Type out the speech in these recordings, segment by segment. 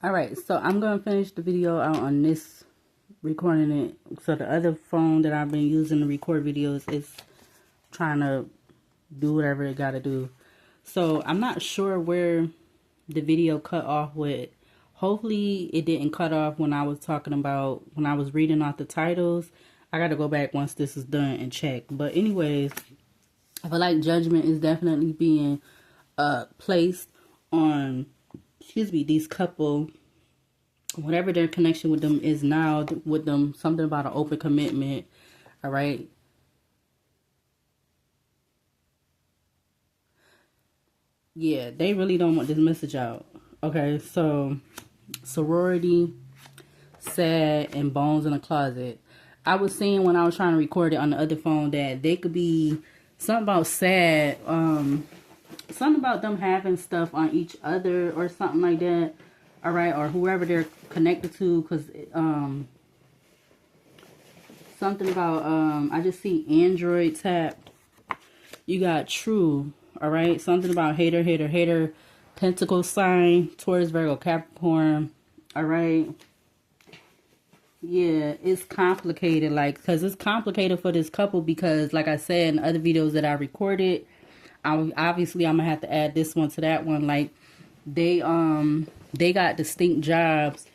Alright, so I'm going to finish the video out on this, recording it. So the other phone that I've been using to record videos is trying to do whatever it got to do. So I'm not sure where the video cut off with. Hopefully it didn't cut off when I was talking about, when I was reading off the titles. I got to go back once this is done and check. But anyways, I feel like judgment is definitely being placed on, these couple, whatever their connection with them is now, with them, something about an open commitment. All right. Yeah, they really don't want this message out. Okay, so sorority, sad, and bones in a closet. I was seeing when I was trying to record it on the other phone that they could be something about sad, something about them having stuff on each other or something like that. All right, or whoever they're connected to, because something about I just see Android tapped. You got true. All right, something about hater, pentacle sign, Taurus, Virgo, Capricorn. All right. Yeah, it's complicated, like, because it's complicated for this couple because, like I said in other videos that I recorded, obviously I'm gonna have to add this one to that one. Like, they got distinct jobs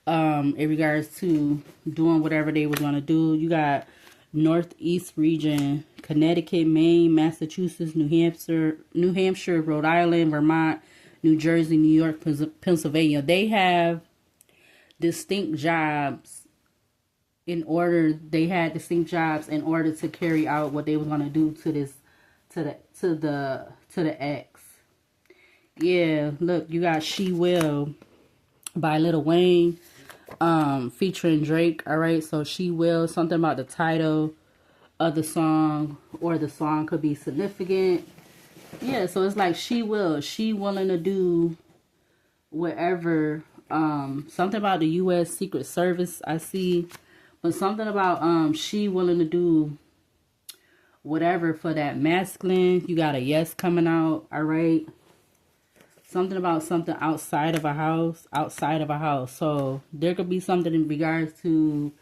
in regards to doing whatever they was gonna do. You got Northeast region, Connecticut, Maine, Massachusetts, New Hampshire, Rhode Island, Vermont, New Jersey, New York, Pennsylvania. They have distinct jobs in order to carry out what they was gonna do to this, to the ex. Yeah, look, you got She Will by Lil Wayne, featuring Drake. All right, so She Will, something about the title of the song, or the song could be significant. Yeah, so it's like she willing to do whatever. Something about the U.S. Secret Service I see, but something about she willing to do whatever for that masculine. You got a yes coming out. All right. Something about something outside of a house. So there could be something in regards to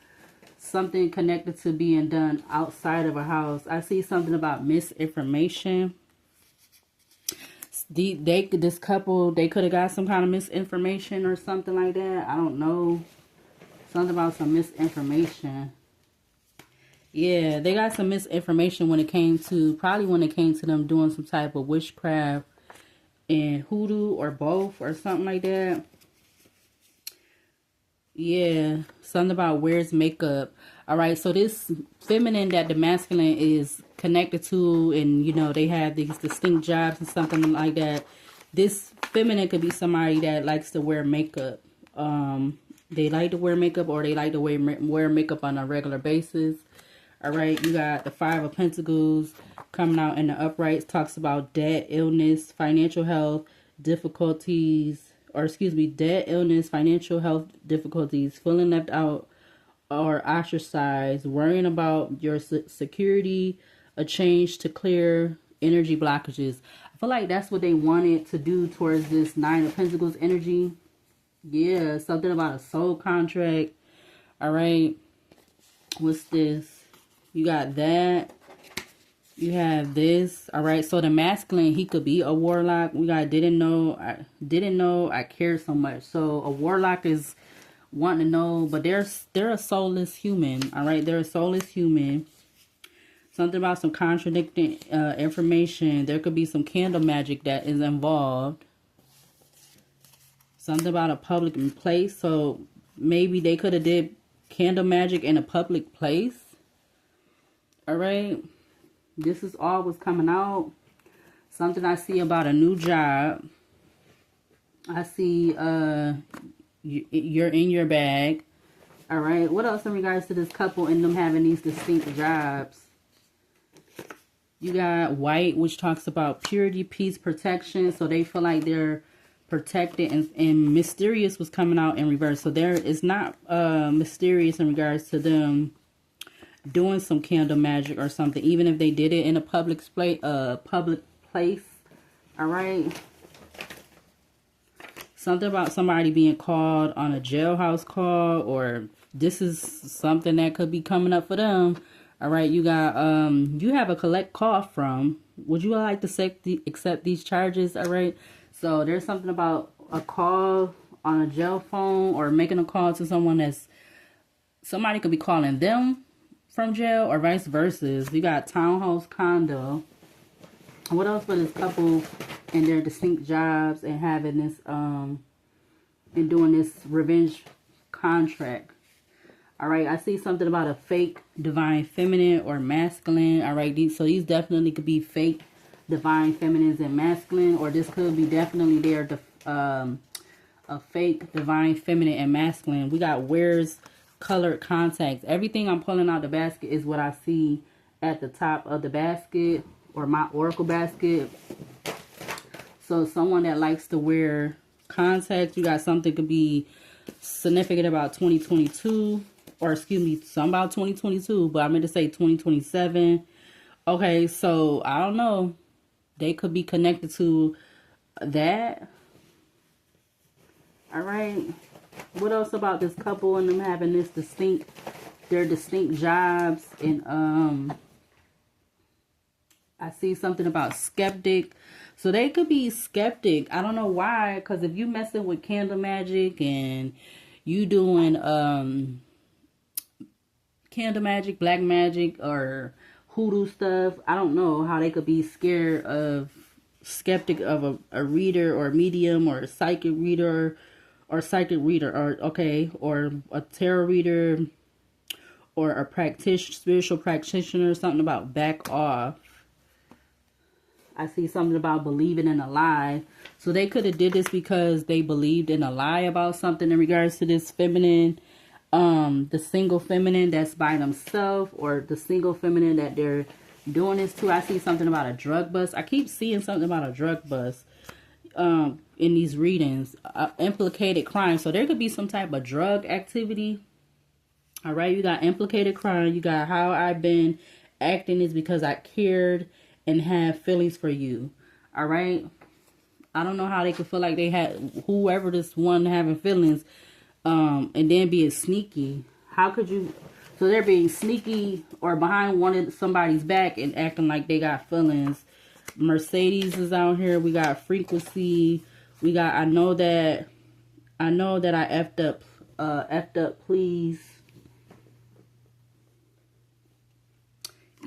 something connected to being done outside of a house. I see something about misinformation. This couple, they could have got some kind of misinformation or something like that. I don't know. Something about some misinformation. Yeah, they got some misinformation when it came to them doing some type of witchcraft and hoodoo, or both, or something like that. Yeah, something about wears makeup. All right, so this feminine that the masculine is connected to, and they have these distinct jobs and something like that. This feminine could be somebody that likes to wear makeup. They like to wear makeup, or they like to wear makeup on a regular basis. All right, you got the Five of Pentacles coming out in the uprights. Talks about debt, illness, financial health difficulties, debt, illness, financial health difficulties, feeling left out or ostracized, worrying about your security, a change to clear energy blockages. I feel like that's what they wanted to do towards this Nine of Pentacles energy. Yeah, something about a soul contract. All right, what's this? You got that. You have this. All right, so the masculine, he could be a warlock. We got didn't know I care so much. So a warlock is wanting to know, but they're a soulless human. All right, they're a soulless human. Something about some contradicting information. There could be some candle magic that is involved. Something about a public place. So maybe they could have did candle magic in a public place. All right. This is all what's coming out. Something I see about a new job. I see you're in your bag. All right. What else in regards to this couple and them having these distinct jobs? You got white, which talks about purity, peace, protection. So they feel like they're protected, and mysterious was coming out in reverse. So there is not mysterious in regards to them doing some candle magic or something, even if they did it in a public place. All right. Something about somebody being called on a jailhouse call, or this is something that could be coming up for them. All right, you got you have a collect call from. Would you like to accept these charges? All right, so there's something about a call on a jail phone, or making a call to someone that's, somebody could be calling them from jail, or vice versa. You got townhouse condo. What else for this couple and their distinct jobs and having this and doing this revenge contract? All right, I see something about a fake divine feminine or masculine. All right, these definitely could be fake divine feminines and masculine, or this could be definitely a fake divine feminine and masculine. We got wears colored contacts. Everything I'm pulling out the basket is what I see at the top of the basket, or my oracle basket. So someone that likes to wear contacts, you got something could be significant about 2022, or excuse me, something about 2022, but I meant to say 2027. Okay, so I don't know. They could be connected to that. All right. What else about this couple and them having this their distinct jobs? And I see something about skeptic. So they could be skeptic. I don't know why, because if you messing with candle magic and you doing candle magic, black magic, or hoodoo stuff, I don't know how they could be scared of, skeptic of a reader or medium or a psychic reader or or a tarot reader or a spiritual practitioner. Something about back off. I see something about believing in a lie. So they could have did this because they believed in a lie about something in regards to this feminine, the single feminine that's by themselves, or the single feminine that they're doing this to. I see something about a drug bust. I keep seeing something about a drug bust in these readings. Implicated crime. So there could be some type of drug activity. All right, you got implicated crime. You got how I've been acting is because I cared and have feelings for you. All right. I don't know how they could feel like they had whoever this one having feelings, and then being sneaky. How could you? So they're being sneaky or behind somebody's back and acting like they got feelings. Mercedes is out here. We got frequency. We got I know that I effed up, please.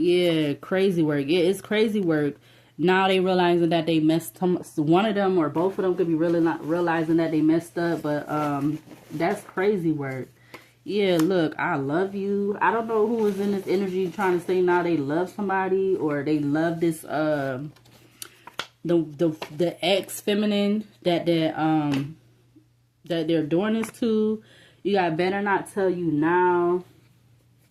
Yeah, crazy work. Yeah, it's crazy work. Now they realizing that they messed one of them or both of them could be really not realizing that they messed up, but that's crazy work. Yeah, look, I love you. I don't know who is in this energy trying to say now they love somebody, or they love this the ex feminine that they're doing this to. You got better not tell you now.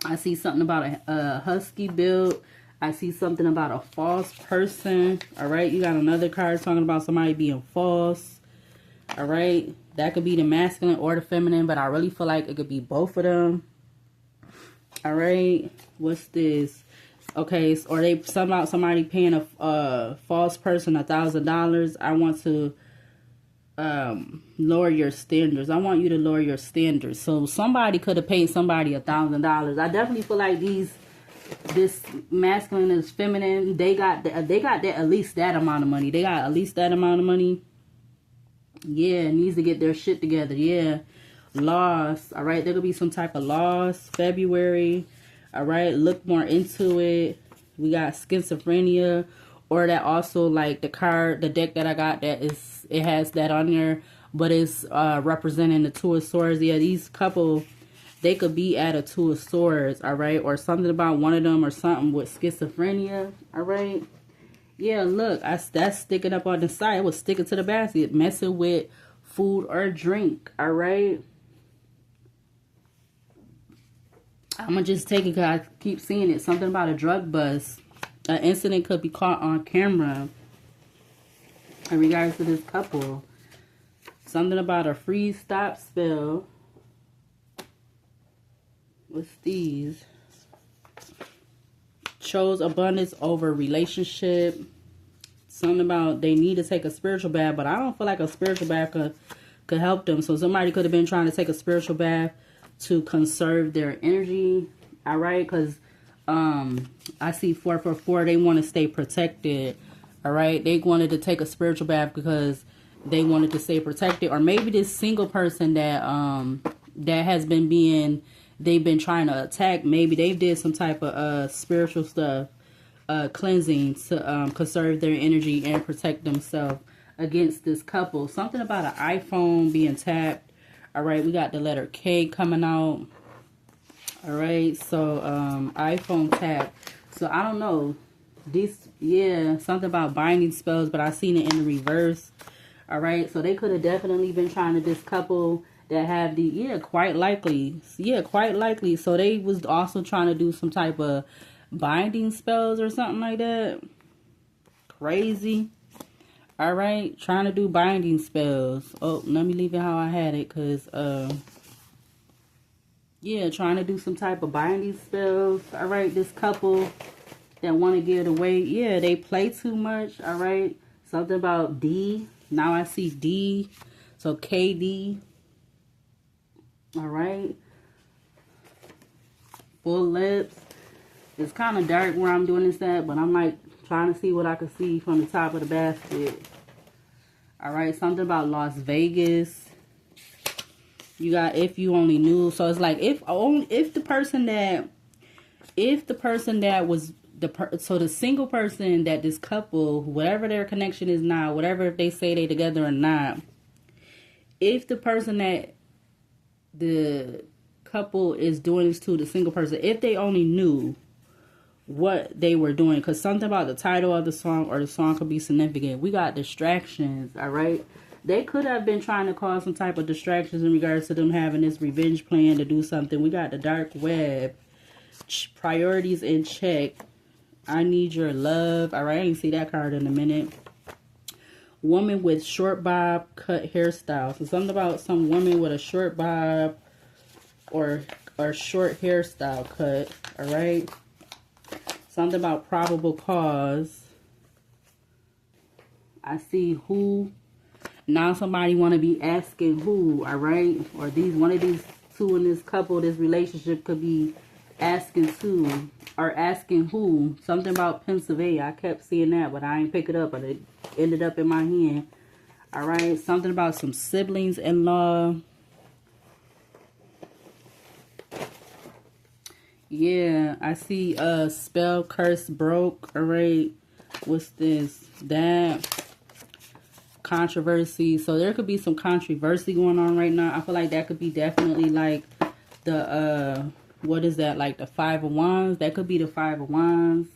I see something about a husky build. I see something about a false person. All right. You got another card talking about somebody being false. All right. That could be the masculine or the feminine, but I really feel like it could be both of them. All right. What's this? Okay. Or they somehow somebody paying a false person $1,000. I want to lower your standards. I want you to lower your standards. So somebody could have paid somebody $1,000. I definitely feel like this masculine and feminine, they got that at least that amount of money. They got at least that amount of money. Yeah, needs to get their shit together. Yeah. Loss. All right, there could be some type of loss. February. All right, look more into it. We got schizophrenia, or that also like the deck that I got that is, it has that on there, but it's representing the Two of Swords. Yeah, these couple, they could be at a Two of Swords, all right, or something about one of them or something with schizophrenia, all right. Yeah, look, that's sticking up on the side. It was sticking to the basket, messing with food or drink, all right. I'm gonna just take it because I keep seeing it. Something about a drug bust. An incident could be caught on camera in regards to this couple. Something about a freeze stop spell. What's these? Chose abundance over relationship. Something about they need to take a spiritual bath, but I don't feel like a spiritual bath could help them. So somebody could have been trying to take a spiritual bath to conserve their energy. All right, because I see 444. They want to stay protected. All right, they wanted to take a spiritual bath because they wanted to stay protected. Or maybe this single person that that has been being, they've been trying to attack. Maybe they did some type of spiritual stuff, cleansing to conserve their energy and protect themselves against this couple. Something about an iPhone being tapped. All right, we got the letter K coming out. All right, so iPhone tap. So I don't know. This, yeah, something about binding spells, but I seen it in the reverse. All right, so they could have definitely been trying to, this couple that have the, yeah, quite likely. Yeah, quite likely. So they was also trying to do some type of binding spells or something like that. Crazy. All right, trying to do binding spells. Oh, let me leave it how I had it, because yeah, trying to do some type of binding spells. All right, this couple that want to get away. Yeah, they play too much. All right, something about D. Now I see D. So KD. All right. Full lips. It's kind of dark where I'm doing this at, but I'm like trying to see what I can see from the top of the basket. All right, something about Las Vegas. You got if you only knew. So it's like if the person that was so the single person that this couple, whatever their connection is now, whatever, if they say they together or not, if the person that the couple is doing this to, the single person, if they only knew what they were doing, because something about the title of the song or the song could be significant. We got distractions. All right, they could have been trying to cause some type of distractions in regards to them having this revenge plan to do something. We got the dark web, priorities in check, I need your love. All right, I didn't see that card in a minute. Woman with short bob cut hairstyle. So something about some woman with a short bob or short hairstyle cut. All right. Something about probable cause. I see who. Now somebody want to be asking who. All right. Or one of these two in this couple, this relationship could be asking to or asking who. Something about Pennsylvania. I kept seeing that, but I ain't pick it up, but it ended up in my hand. All right, something about some siblings-in-law. Yeah, I see spell curse broke. All right, what's this? That controversy. So there could be some controversy going on right now. I feel like that could be definitely like the what is that, like the Five of Wands? That could be the Five of Wands.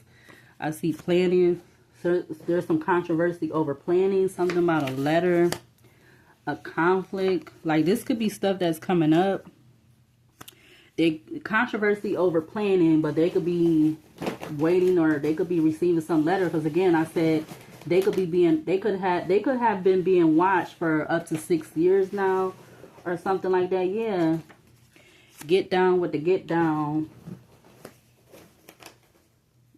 I see planning. So there's some controversy over planning. Something about a letter, a conflict. Like this could be stuff that's coming up. Controversy over planning, but they could be waiting, or they could be receiving some letter. Because again, I said they could have been being watched for up to 6 years now, or something like that. Yeah. Get down with the get down.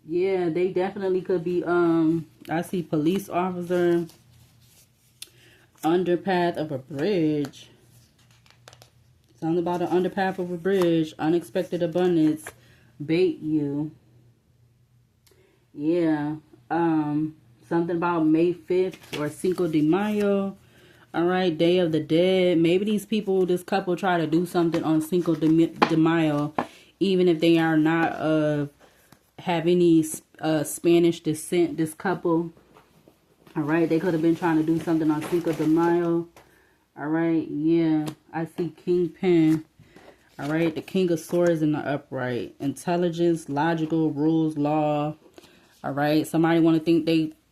Yeah, they definitely could be, I see police officer, underpath of a bridge. Something about an underpath of a bridge, unexpected abundance, bait you. Yeah, something about May 5th or Cinco de Mayo. All right, Day of the Dead. Maybe these people, this couple, try to do something on Cinco de Mayo, even if they are not have any Spanish descent. This couple, all right, they could have been trying to do something on Cinco de Mayo. All right, yeah, I see Kingpin. All right, the King of Swords in the upright. Intelligence, logical, rules, law. All right, somebody want to think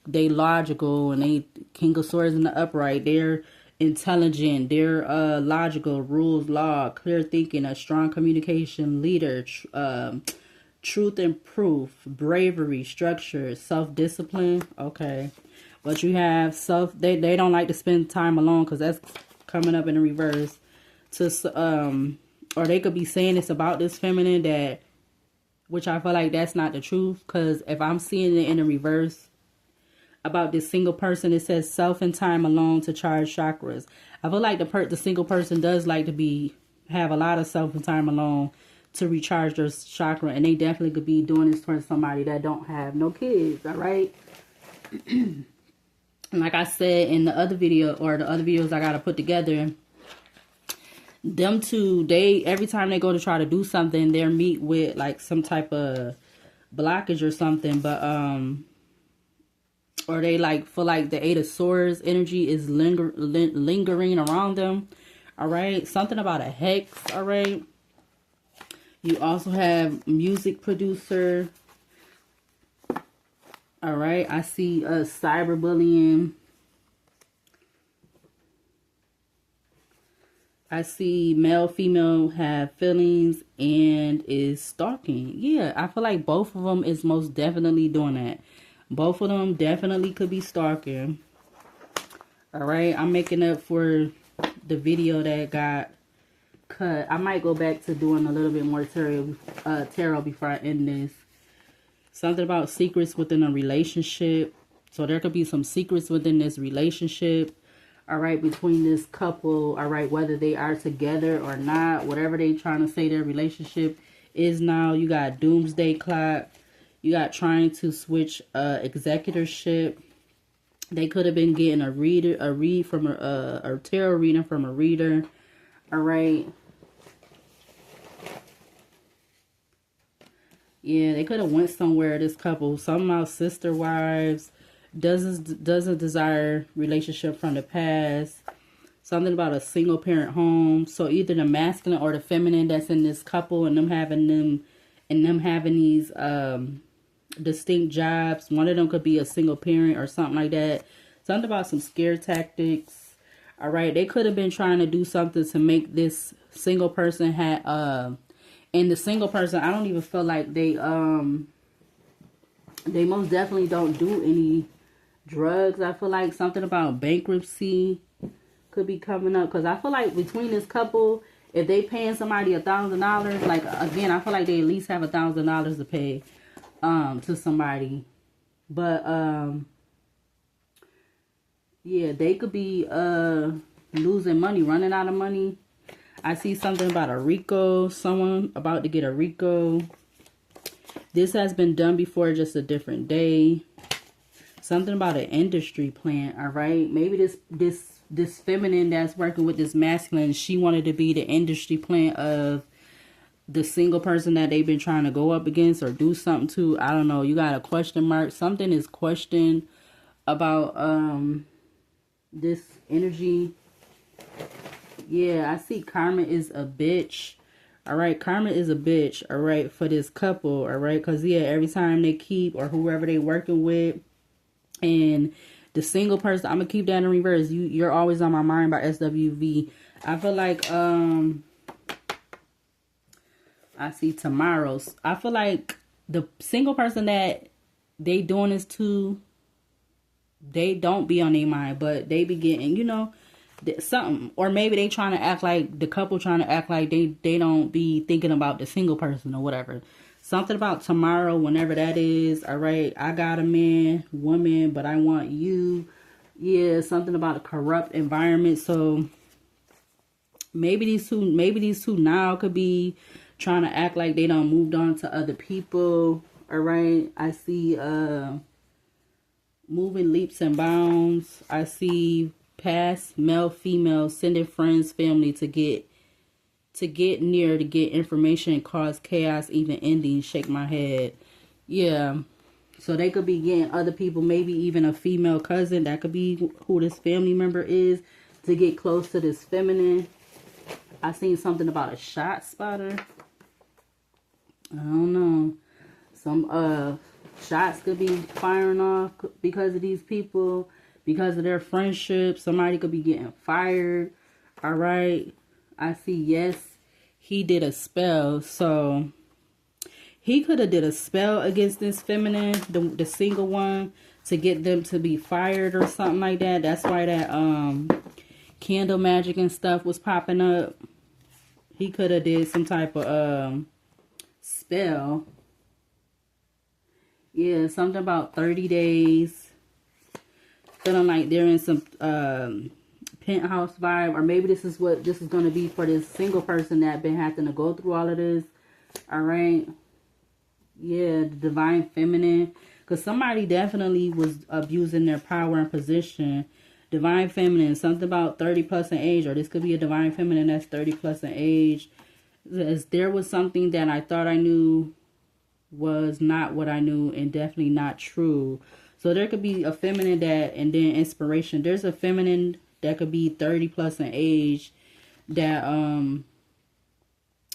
they logical, and they King of Swords in the upright. They're intelligent. They're logical, rules, law, clear thinking, a strong communication leader, truth and proof, bravery, structure, self-discipline. Okay, but you have they don't like to spend time alone, because that's coming up in the reverse. Or they could be saying it's about this feminine that, which I feel like that's not the truth, because if I'm seeing it in the reverse, about this single person. It says self and time alone to charge chakras. I feel like the single person does like to have a lot of self and time alone to recharge their chakra, and they definitely could be doing this towards somebody that don't have no kids. All right. Like I said in the other video, or the other videos I gotta put together, them two, every time they go to try to do something, they're meet with like some type of blockage or something. But or they like feel like the Eight of Swords energy is lingering around them. All right, something about a hex. All right. You also have music producer. All right, I see cyberbullying. I see male, female have feelings and is stalking. Yeah, I feel like both of them is most definitely doing that. Both of them definitely could be stalking. All right, I'm making up for the video that got cut. I might go back to doing a little bit more tarot before I end this. Something about secrets within a relationship. So there could be some secrets within this relationship. All right, between this couple. All right, whether they are together or not. Whatever they trying to say their relationship is now. You got doomsday clock. You got trying to switch executorship. They could have been getting a tarot reading from a reader. All right. Yeah, they could have went somewhere, this couple. Somehow sister wives, doesn't desire relationship from the past. Something about a single parent home. So either the masculine or the feminine that's in this couple, and them having these distinct jobs. One of them could be a single parent or something like that. Something about some scare tactics. All right, they could have been trying to do something to make this single person and the single person, I don't even feel like they most definitely don't do any drugs. I feel like something about bankruptcy could be coming up, because I feel like between this couple, if they paying somebody $1,000, like again, I feel like they at least have $1,000 to pay to somebody. But yeah, they could be losing money, running out of money. I see something about a RICO, someone about to get a RICO. This has been done before, just a different day. Something about an industry plan, all right? Maybe this feminine that's working with this masculine, she wanted to be the industry plan of the single person that they've been trying to go up against or do something to. I don't know. You got a question mark. Something is questioned about this energy. Yeah, I see karma is a bitch. All right, karma is a bitch, all right, for this couple, all right? Because, yeah, every time they keep, or whoever they working with, and the single person, I'm going to keep that in reverse. You're always on my mind by SWV. I feel like, I see tomorrow's. I feel like the single person that they doing this to, they don't be on their mind, but they be getting, you know, something. Or maybe they trying to act like, the couple trying to act like they don't be thinking about the single person or whatever. Something about tomorrow, whenever that is. All right, I got a man, woman, but I want you. Yeah, something about a corrupt environment. So maybe these two now could be trying to act like they done moved on to other people. All right, I see moving leaps and bounds. I see past male, female, sending friends, family to get near, to get information and cause chaos, even endings. Shake my head. Yeah. So they could be getting other people, maybe even a female cousin. That could be who this family member is, to get close to this feminine. I seen something about a shot spotter. I don't know. Some shots could be firing off because of these people. Because of their friendship, somebody could be getting fired. All right. I see, yes, he did a spell. So he could have did a spell against this feminine, the single one, to get them to be fired or something like that. That's why that candle magic and stuff was popping up. He could have did some type of spell. Yeah, something about 30 days. Feeling like they're in some penthouse vibe, or maybe this is what this is going to be for this single person that been having to go through all of this. All right. Yeah, the divine feminine. Because somebody definitely was abusing their power and position. Divine feminine, something about 30 plus in age, or this could be a divine feminine that's 30 plus in age. As there was something that I thought I knew was not what I knew, and definitely not true. So there could be a feminine that, and then inspiration. There's a feminine that could be 30 plus in age that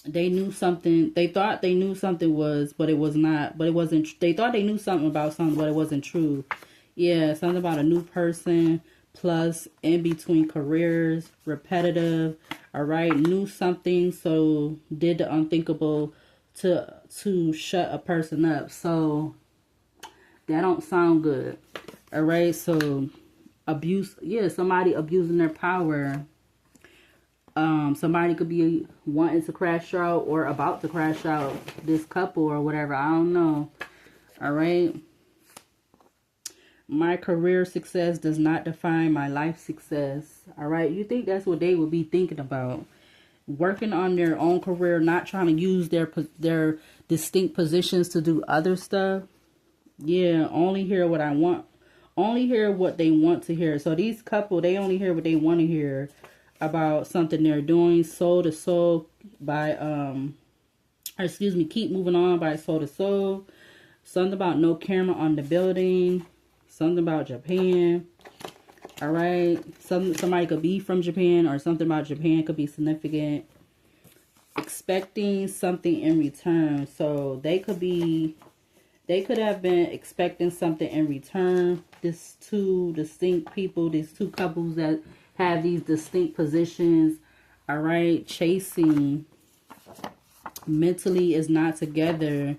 they knew something. They thought they knew something was, but it was not. But it wasn't. They thought they knew something about something, but it wasn't true. Yeah, something about a new person. Plus, in between careers, repetitive. All right, knew something, so did the unthinkable to shut a person up. So that don't sound good. All right, so abuse. Yeah, somebody abusing their power. Somebody could be wanting to crash out or about to crash out this couple or whatever. I don't know. All right. My career success does not define my life success. All right. You think that's what they would be thinking about? Working on their own career, not trying to use their distinct positions to do other stuff. Yeah. Only hear what I want. Only hear what they want to hear. So these couple, they only hear what they want to hear about something they're doing. Soul to soul by keep moving on by soul to soul. Something about no camera on the building. Something about Japan. All right, somebody could be from Japan, or something about Japan could be significant. Expecting something in return. So they could have been expecting something in return. These two distinct people, these two couples that have these distinct positions. All right, chasing. Mentally is not together.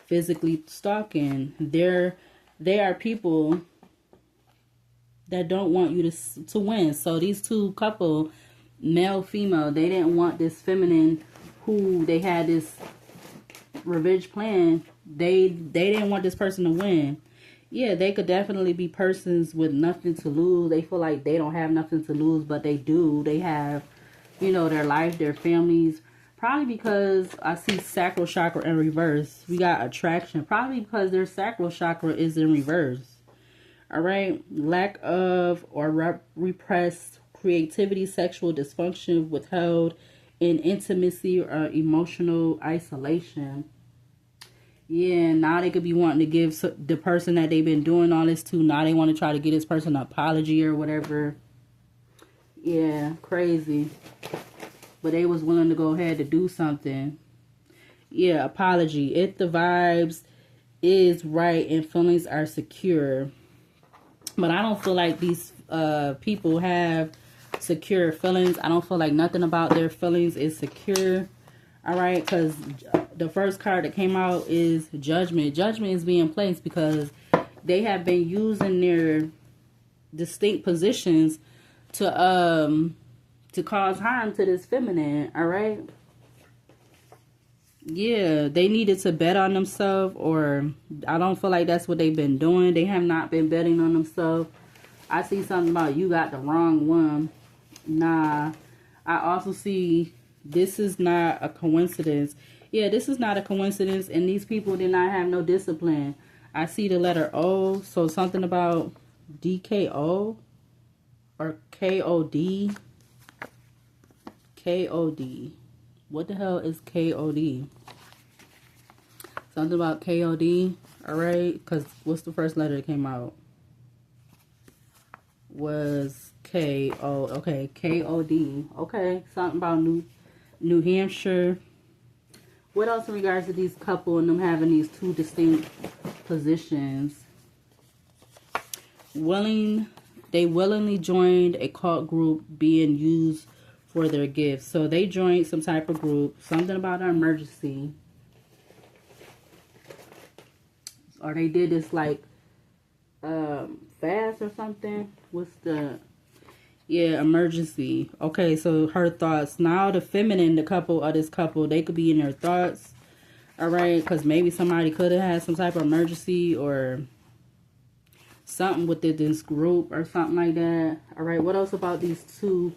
Physically stalking. They are people that don't want you to win. So these two couple, male, female, they didn't want this feminine who they had this revenge plan. They didn't want this person to win. Yeah, they could definitely be persons with nothing to lose. They feel like they don't have nothing to lose, but they do. They have, their life, their families. Probably because I see sacral chakra in reverse. We got attraction. Probably because their sacral chakra is in reverse. All right. Lack of or repressed creativity, sexual dysfunction, withheld in intimacy or emotional isolation. Yeah, now they could be wanting to give the person that they've been doing all this to, now they want to try to get this person an apology or whatever. Yeah, crazy. But they was willing to go ahead to do something. Yeah, apology. If the vibes is right and feelings are secure. But I don't feel like these people have secure feelings. I don't feel like nothing about their feelings is secure. All right, because the first card that came out is judgment. Judgment is being placed because they have been using their distinct positions to cause harm to this feminine. All right. Yeah, they needed to bet on themselves, or I don't feel like that's what they've been doing. They have not been betting on themselves. I see something about you got the wrong one. Nah, I also see this is not a coincidence. Yeah, this is not a coincidence, and these people did not have no discipline. I see the letter O, so something about DKO or KOD. KOD. What the hell is KOD? Something about KOD. Alright, because what's the first letter that came out? Was KO. Okay, KOD. Okay, something about New Hampshire. What else in regards to these couple and them having these two distinct positions? They willingly joined a cult group being used for their gifts. So they joined some type of group. Something about an emergency. Or they did this like fast or something. What's the... Yeah, emergency. Okay, so her thoughts. Now the feminine, the couple of this couple, they could be in their thoughts. All right, because maybe somebody could have had some type of emergency, or something within this group or something like that. All right, what else about these two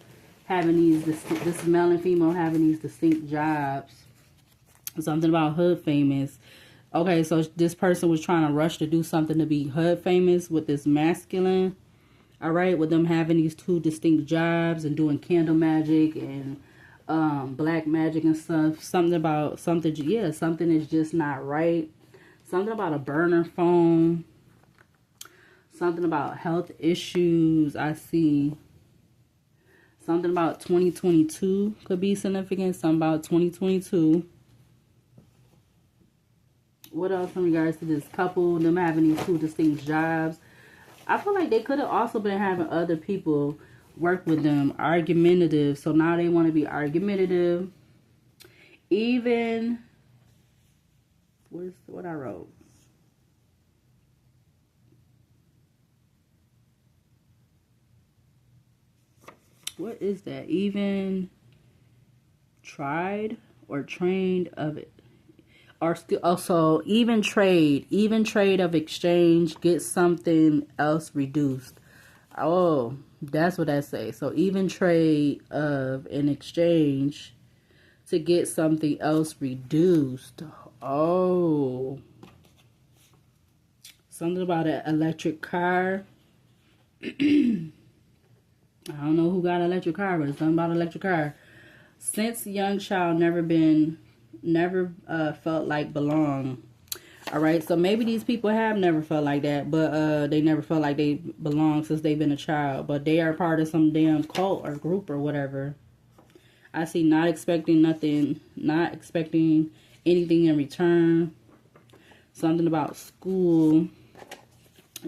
having these, this male and female having these distinct jobs? Something about hood famous. Okay, so this person was trying to rush to do something to be hood famous with this masculine. All right, with them having these two distinct jobs and doing candle magic and black magic and stuff. Something about something, yeah, something is just not right. Something about a burner phone. Something about health issues. I see. Something about 2022 could be significant. Something about 2022. What else in regards to this couple, them having these two distinct jobs? I feel like they could have also been having other people work with them, argumentative. So now they want to be argumentative. Even, what I wrote? What is that? Even tried or trained of it. Or still also even trade of exchange, get something else reduced. Oh, that's what that say. So even trade of an exchange to get something else reduced. Oh, something about an electric car. I don't know who got an electric car, but it's something about an electric car. Since young child, never felt like belong. All right, so maybe these people have never felt like that, but they never felt like they belong since they've been a child, but they are part of some damn cult or group or whatever. I see not expecting nothing, not expecting anything in return. Something about school,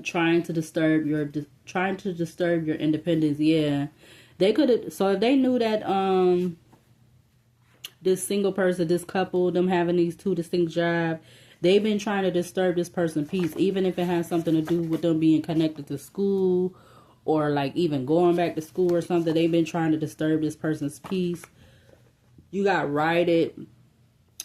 trying to disturb your independence. Yeah, they could have. So if they knew that this single person, this couple, them having these two distinct jobs, they've been trying to disturb this person's peace, even if it has something to do with them being connected to school or like even going back to school or something. They've been trying to disturb this person's peace. You got Ride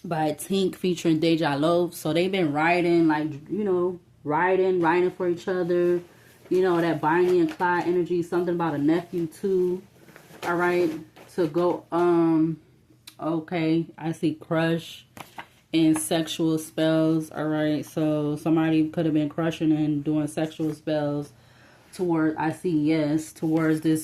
by Tink featuring Deja Love. So they've been riding, like, you know, riding for each other. You know, that Bonnie and Clyde energy. Something about a nephew too. All right. To go, okay, I see crush and sexual spells. All right, so somebody could have been crushing and doing sexual spells toward, I see yes, towards this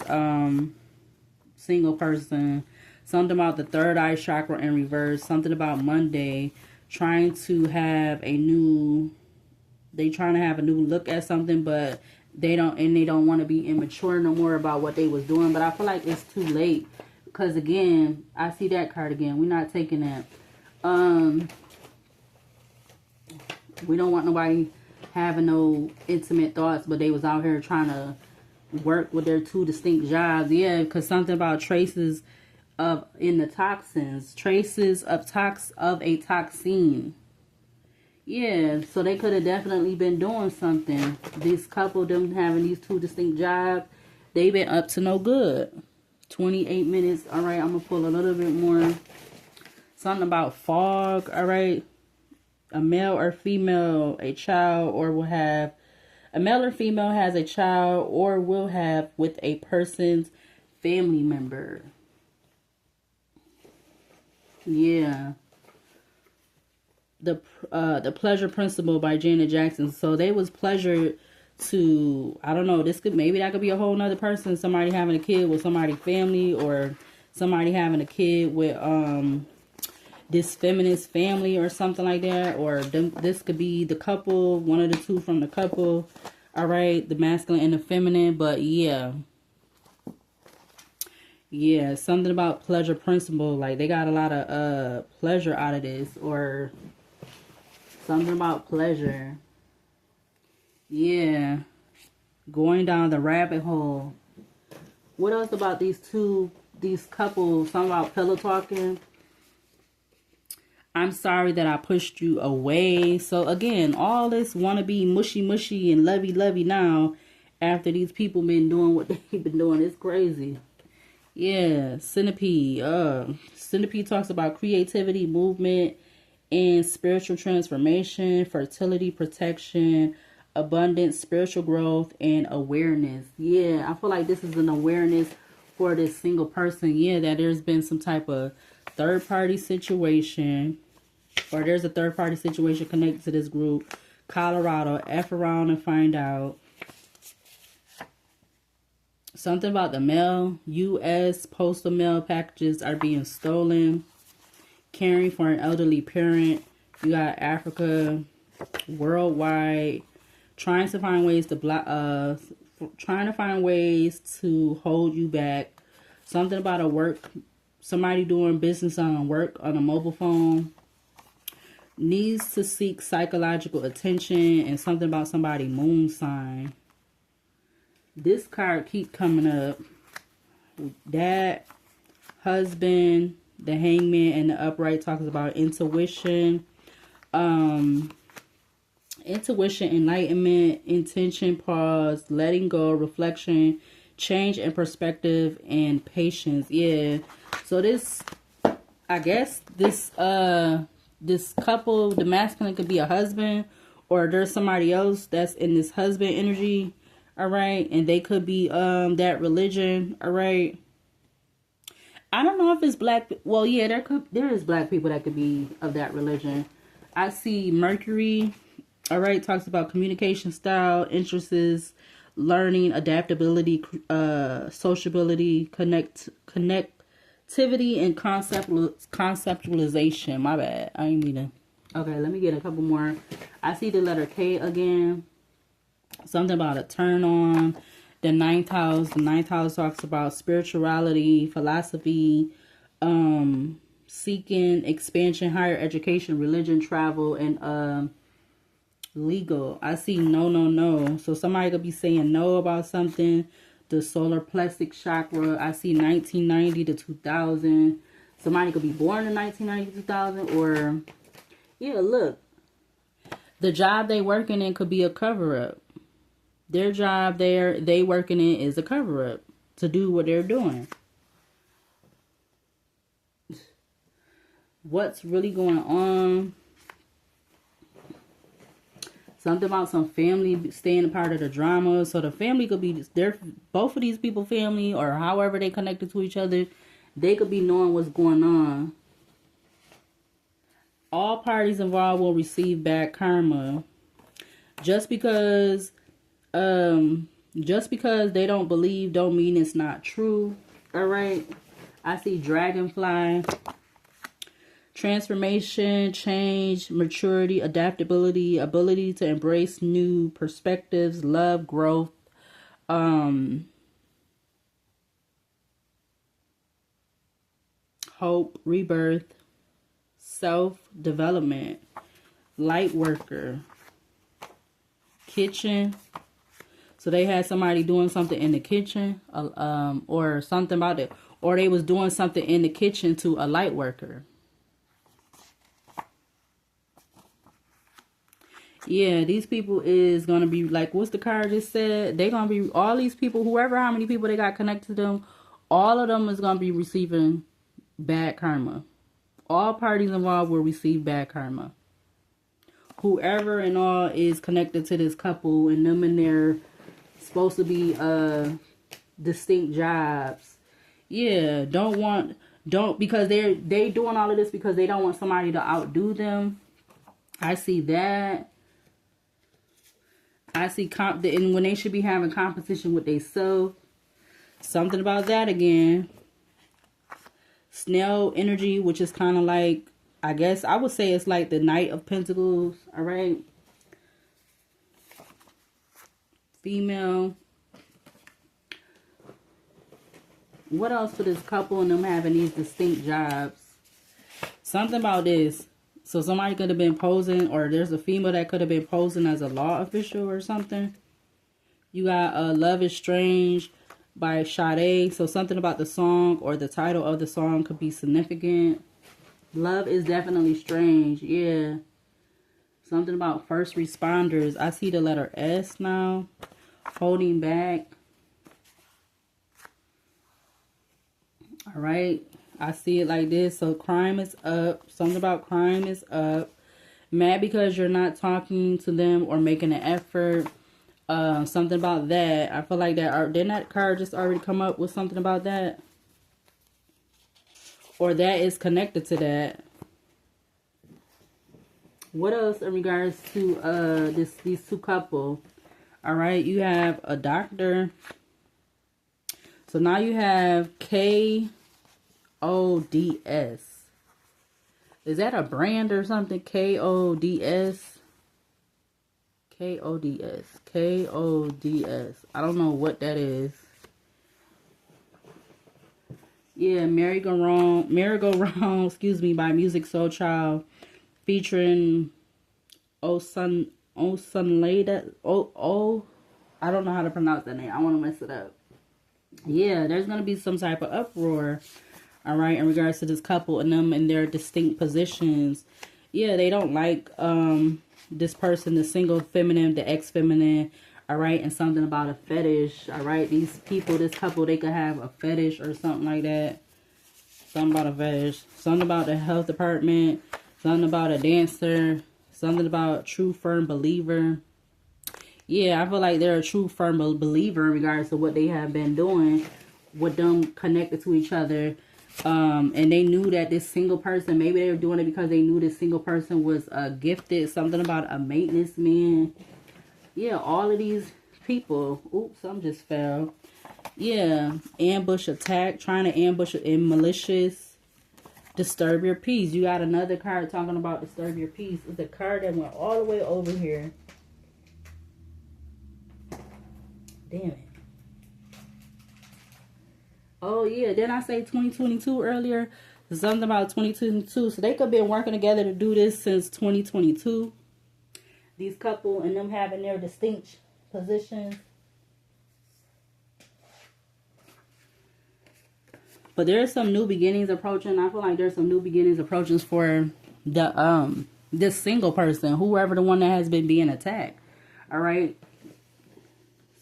single person. Something about the third eye chakra in reverse. Something about Monday trying to have a new look at something, but they don't want to be immature no more about what they was doing. But I feel like it's too late. Because again, I see that card again. We're not taking that. We don't want nobody having no intimate thoughts, but they was out here trying to work with their two distinct jobs. Yeah, because something about traces of in the toxins, traces of a toxin. Yeah, so they could have definitely been doing something. This couple, them having these two distinct jobs, they've been up to no good. 28 minutes. All right, I'm going to pull a little bit more. Something about fog. All right. A male or female, a child, or will have. A male or female has a child or will have with a person's family member. Yeah. The Pleasure Principle by Janet Jackson. So they was pleasure to, I don't know, maybe that could be a whole nother person, somebody having a kid with somebody's family, or somebody having a kid with this feminist family or something like that, or this could be the couple, one of the two from the couple. All right, the masculine and the feminine. But yeah, something about pleasure principle, like they got a lot of pleasure out of this, or something about pleasure. Yeah. Going down the rabbit hole. What else about these couples? Something about pillow talking. I'm sorry that I pushed you away. So again, all this want to be mushy and lovey now after these people been doing what they've been doing. It's crazy. Yeah. Centipede. Centipede talks about creativity, movement, and spiritual transformation, fertility, protection, abundance, spiritual growth, and awareness. Yeah, I feel like this is an awareness for this single person. Yeah, that there's been some type of third party situation, or there's a third party situation connected to this group. Colorado, F around and find out. Something about the mail. U.S. postal mail packages are being stolen. Caring for an elderly parent. You got Africa, worldwide. Trying to find ways to hold you back. Something about a work. Somebody doing business on work on a mobile phone. Needs to seek psychological attention, and something about somebody moon sign. This card keep coming up. Dad, husband, the hangman, and the upright talks about intuition. Intuition, enlightenment, intention, pause, letting go, reflection, change in perspective, and patience. Yeah. So this, I guess this this couple, the masculine could be a husband, or there's somebody else that's in this husband energy. All right, and they could be that religion. All right. I don't know if it's black. Well, yeah, there is black people that could be of that religion. I see Mercury. All right, talks about communication style, interests, learning, adaptability, sociability, connectivity, and conceptualization. My bad. I ain't mean to. Okay, let me get a couple more. I see the letter K again. Something about a turn on. The ninth house. The ninth house talks about spirituality, philosophy, seeking expansion, higher education, religion, travel, and legal. I see no. So somebody could be saying no about something. The solar plexus chakra. I see 1990 to 2000. Somebody could be born in 1990 to 2000, or yeah, look. The job they working in could be a cover up. Their job they working in is a cover up to do what they're doing. What's really going on? Something about some family staying a part of the drama. So the family could be both of these people family, or however they connected to each other. They could be knowing what's going on. All parties involved will receive bad karma. Just because they don't believe don't mean it's not true. All right. I see dragonfly. Transformation, change, maturity, adaptability, ability to embrace new perspectives, love, growth, hope, rebirth, self-development, light worker, kitchen. So they had somebody doing something in the kitchen, or something about it, or they was doing something in the kitchen to a light worker. Yeah, these people is going to be like, what's the card just said? They're going to be, all these people, whoever, how many people they got connected to them, all of them is going to be receiving bad karma. All parties involved will receive bad karma. Whoever and all is connected to this couple, and them and their supposed to be distinct jobs. Yeah, because they doing all of this because they don't want somebody to outdo them. I see that. I see and when they should be having competition with themselves. Something about that again. Snail energy, which is kind of like, I guess I would say it's like the Knight of Pentacles. All right. Female. What else for this couple and them having these distinct jobs? Something about this. So somebody could have been posing, or there's a female that could have been posing as a law official or something. You got Love is Strange by Sade. So something about the song or the title of the song could be significant. Love is definitely strange. Yeah. Something about first responders. I see the letter S now. Holding back. All right. I see it like this. So crime is up. Something about crime is up. Mad because you're not talking to them or making an effort. Something about that. I feel like didn't that card just already come up with something about that? Or that is connected to that. What else in regards to these two couple? All right, you have a doctor. So now you have KODS. Is that a brand or something? KODS. KODS. KODS. I don't know what that is. Yeah, Merry-Go-Round, excuse me, by Music Soul Child, featuring Osunlada. I don't know how to pronounce that name. I want to mess it up. Yeah, there's going to be some type of uproar, all right, in regards to this couple and them in their distinct positions. Yeah, they don't like this person, the single feminine, the ex-feminine, all right, and something about a fetish, all right. These people, this couple, they could have a fetish or something like that. Something about a fetish. Something about the health department. Something about a dancer. Something about true firm believer. Yeah, I feel like they're a true firm believer in regards to what they have been doing with them connected to each other. And they knew that this single person, maybe they were doing it because they knew this single person was gifted. Something about a maintenance man. Yeah, all of these people. Oops, some just fell. Yeah, ambush attack, trying to ambush and malicious. Disturb your peace. You got another card talking about disturb your peace. It's a card that went all the way over here. Damn it. Oh, yeah. Didn't I say 2022 earlier? Something about 2022. So they could have been working together to do this since 2022. These couple and them having their distinct positions. But there's some new beginnings approaching. I feel like there's some new beginnings approaching for the this single person, whoever the one that has been being attacked. All right.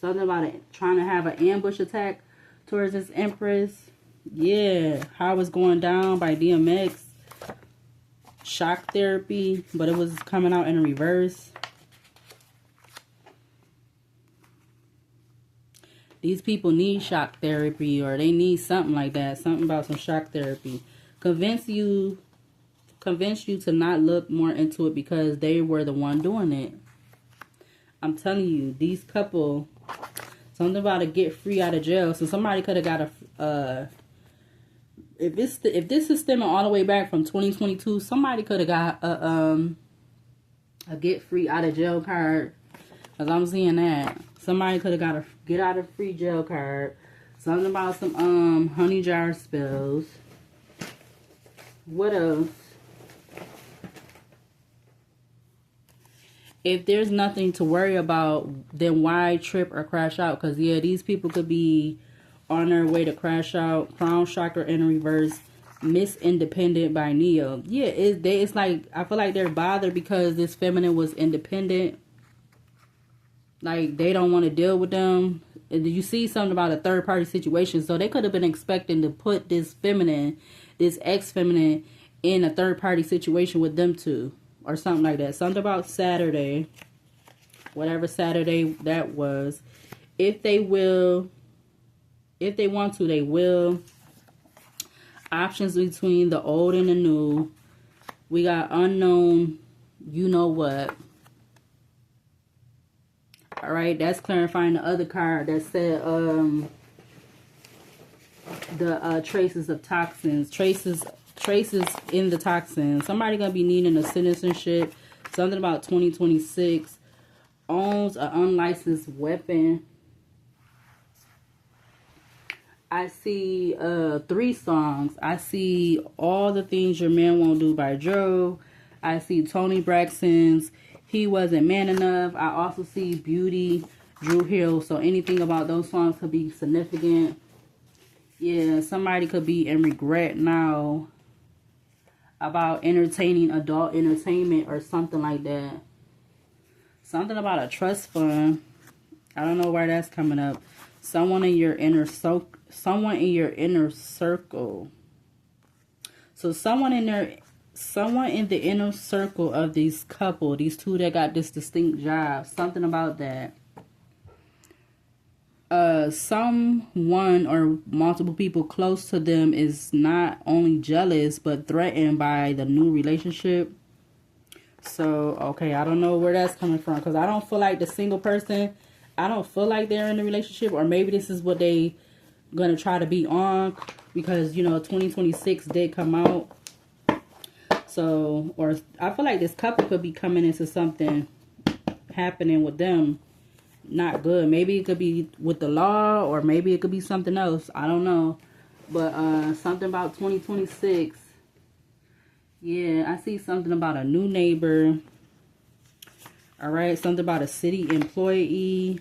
Something about it, trying to have an ambush attack towards this Empress. Yeah, How It's Going Down by DMX. Shock Therapy, but it was coming out in reverse. These people need shock therapy, or they need something like that. Something about some shock therapy. Convince you to not look more into it because they were the one doing it. I'm telling you, these couple, something about a get free out of jail. So somebody could have got a if this is stemming all the way back from 2022, somebody could have got a get free out of jail card. Cause I'm seeing that. Somebody could have got a get out of free jail card. Something about some honey jar spills. What else? If there's nothing to worry about, then why trip or crash out? Because, yeah, these people could be on their way to crash out. Crown Chakra in reverse. Miss Independent by Neo. Yeah, it's like, I feel like they're bothered because this feminine was independent. Like, they don't want to deal with them. And you see something about a third-party situation. So they could have been expecting to put this feminine, this ex-feminine, in a third-party situation with them two. Or something like that. Something about Saturday. Whatever Saturday that was. If they want to, they will. Options between the old and the new. We got unknown, you know what. Alright, that's clarifying the other card that said the traces of toxins. Traces in the toxins. Somebody gonna be needing a citizenship. Something about 2026. Owns an unlicensed weapon. I see 3 songs. I see All the Things Your Man Won't Do by Joe. I see Tony Braxton's He Wasn't Man Enough. I also see Beauty, Drew Hill. So anything about those songs could be significant. Yeah, somebody could be in regret now about entertaining adult entertainment or something like that. Something about a trust fund. I don't know where that's coming up. Someone in your inner circle. So someone someone in the inner circle of these couple, these two that got this distinct job, something about that. Someone or multiple people close to them is not only jealous but threatened by the new relationship. So, okay, I don't know where that's coming from, because I don't feel like the single person, I don't feel like they're in a relationship, or maybe this is what they gonna try to be on, because, you know, 2026 did come out. So, or I feel like this couple could be coming into something happening with them not good. Maybe it could be with the law, or maybe it could be something else. I don't know. But something about 2026. Yeah, I see something about a new neighbor. All right, something about a city employee.